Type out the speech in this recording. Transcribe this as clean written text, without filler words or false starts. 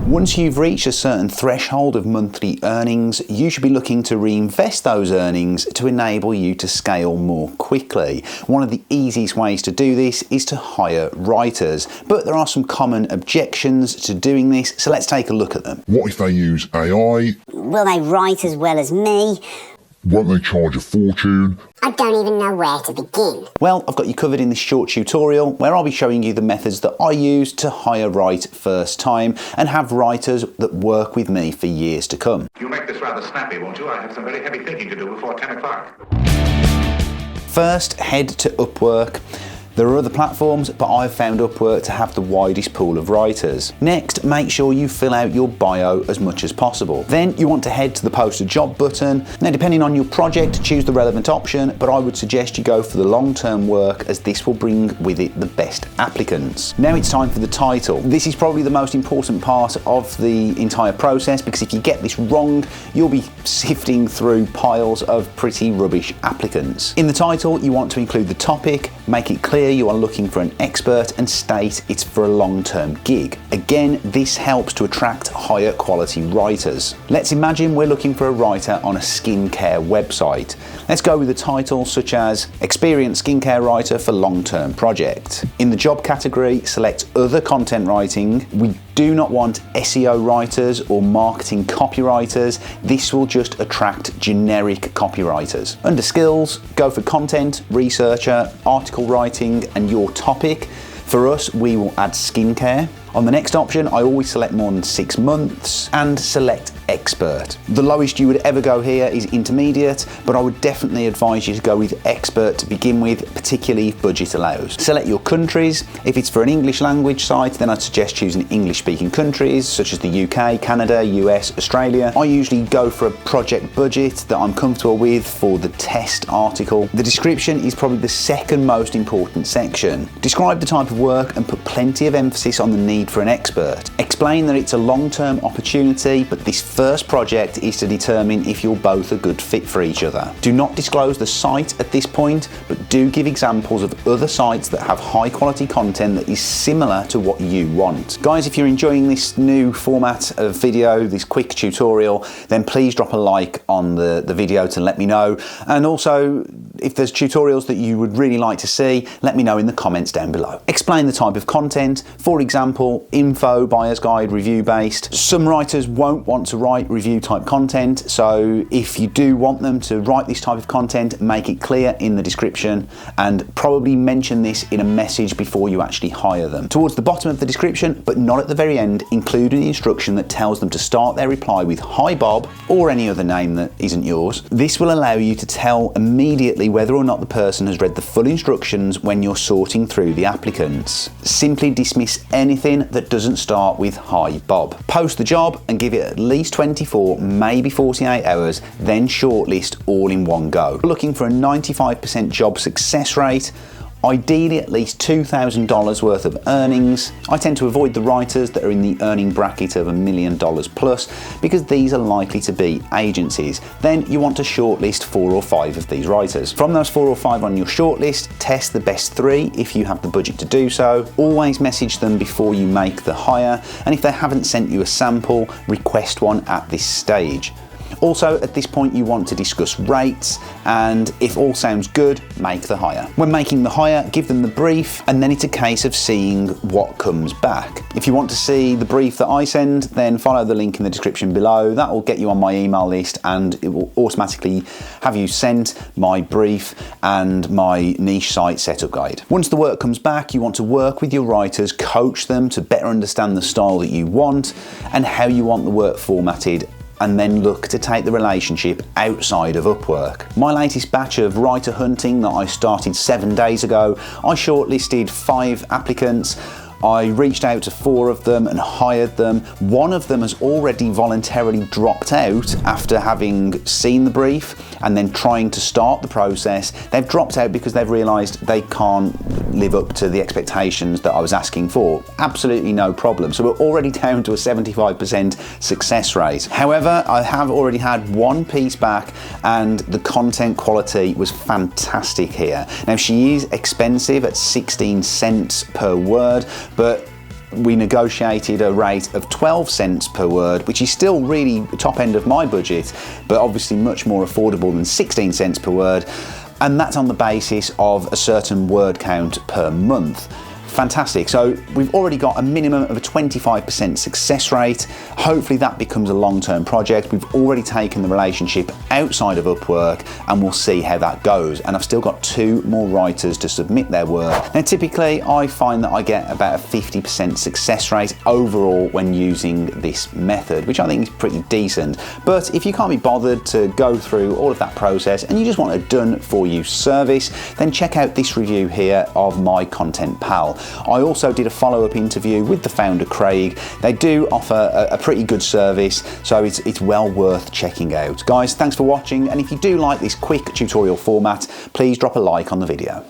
Once you've reached a certain threshold of monthly earnings, you should be looking to reinvest those earnings to enable you to scale more quickly. One of the easiest ways to do this is to hire writers, but there are some common objections to doing this, so let's take a look at them. What if they use AI? Will they write as well as me? Won't they charge a fortune? I don't even know where to begin. Well, I've got you covered in this short tutorial where I'll be showing you the methods that I use to hire right first time and have writers that work with me for years to come. You'll make this rather snappy, won't you? I have some very heavy thinking to do before 10 o'clock. First, head to Upwork. There are other platforms, but I've found Upwork to have the widest pool of writers. Next, make sure you fill out your bio as much as possible. Then you want to head to the Post a Job button. Now, depending on your project, choose the relevant option, but I would suggest you go for the long-term work as this will bring with it the best applicants. Now it's time for the title. This is probably the most important part of the entire process because if you get this wrong, you'll be sifting through piles of pretty rubbish applicants. In the title, you want to include the topic, make it clear you are looking for an expert and state it's for a long-term gig. Again, this helps to attract higher quality writers. Let's imagine we're looking for a writer on a skincare website. Let's go with a title such as Experienced Skincare Writer for Long-Term Project. In the job category, select Other Content Writing. We do not want SEO writers or marketing copywriters. This will just attract generic copywriters. Under skills, go for content, researcher, article writing, and your topic. For us, we will add skincare. On the next option, I always select more than 6 months and select expert. The lowest you would ever go here is intermediate, but I would definitely advise you to go with expert to begin with, particularly if budget allows. Select your countries. If it's for an English language site, then I'd suggest choosing English speaking countries such as the UK, Canada, US, Australia. I usually go for a project budget that I'm comfortable with for the test article. The description is probably the second most important section. Describe the type of work and put plenty of emphasis on the need for an expert. Explain that it's a long-term opportunity, but this first project is to determine if you're both a good fit for each other. Do not disclose the site at this point, but do give examples of other sites that have high quality content that is similar to what you want. Guys, if you're enjoying this new format of video, this quick tutorial, then please drop a like on the video to let me know. And also, if there's tutorials that you would really like to see, let me know in the comments down below. Explain the type of content, for example, info, buyer's guide, review based. Some writers won't want to write review type content, so if you do want them to write this type of content, make it clear in the description and probably mention this in a message before you actually hire them. Towards the bottom of the description, but not at the very end, include an instruction that tells them to start their reply with "Hi Bob" or any other name that isn't yours. This will allow you to tell immediately whether or not the person has read the full instructions when you're sorting through the applicants. Simply dismiss anything that doesn't start with "Hi Bob." Post the job and give it at least 24, maybe 48 hours, then shortlist all in one go. Looking for a 95% job success rate, ideally at least $2,000 worth of earnings. I tend to avoid the writers that are in the earning bracket of $1 million plus because these are likely to be agencies. Then you want to shortlist 4 or 5 of these writers. From those 4 or 5 on your shortlist, test the best 3 if you have the budget to do so. Always message them before you make the hire, and if they haven't sent you a sample, request one at this stage. Also, at this point, you want to discuss rates, and if all sounds good, make the hire. When making the hire, give them the brief, and then it's a case of seeing what comes back. If you want to see the brief that I send, then follow the link in the description below. That will get you on my email list, and it will automatically have you sent my brief and my niche site setup guide. Once the work comes back, you want to work with your writers, coach them to better understand the style that you want and how you want the work formatted, and then look to take the relationship outside of Upwork. My latest batch of writer hunting that I started 7 days ago, I shortlisted 5 applicants. I reached out to 4 of them and hired them. 1 of them has already voluntarily dropped out after having seen the brief and then trying to start the process. They've dropped out because they've realised they can't live up to the expectations that I was asking for. Absolutely no problem. So we're already down to a 75% success rate. However, I have already had 1 piece back and the content quality was fantastic here. Now, she is expensive at 16 cents per word, but we negotiated a rate of 12 cents per word, which is still really top end of my budget, but obviously much more affordable than 16 cents per word. And that's on the basis of a certain word count per month. Fantastic. So we've already got a minimum of a 25% success rate. Hopefully that becomes a long-term project. We've already taken the relationship outside of Upwork and we'll see how that goes. And I've still got 2 more writers to submit their work. Now typically I find that I get about a 50% success rate overall when using this method, which I think is pretty decent. But if you can't be bothered to go through all of that process and you just want a done for you service, then check out this review here of My Content Pal. I also did a follow-up interview with the founder Craig. They do offer a pretty good service, so it's well worth checking out. Guys, thanks for watching, and if you do like this quick tutorial format, please drop a like on the video.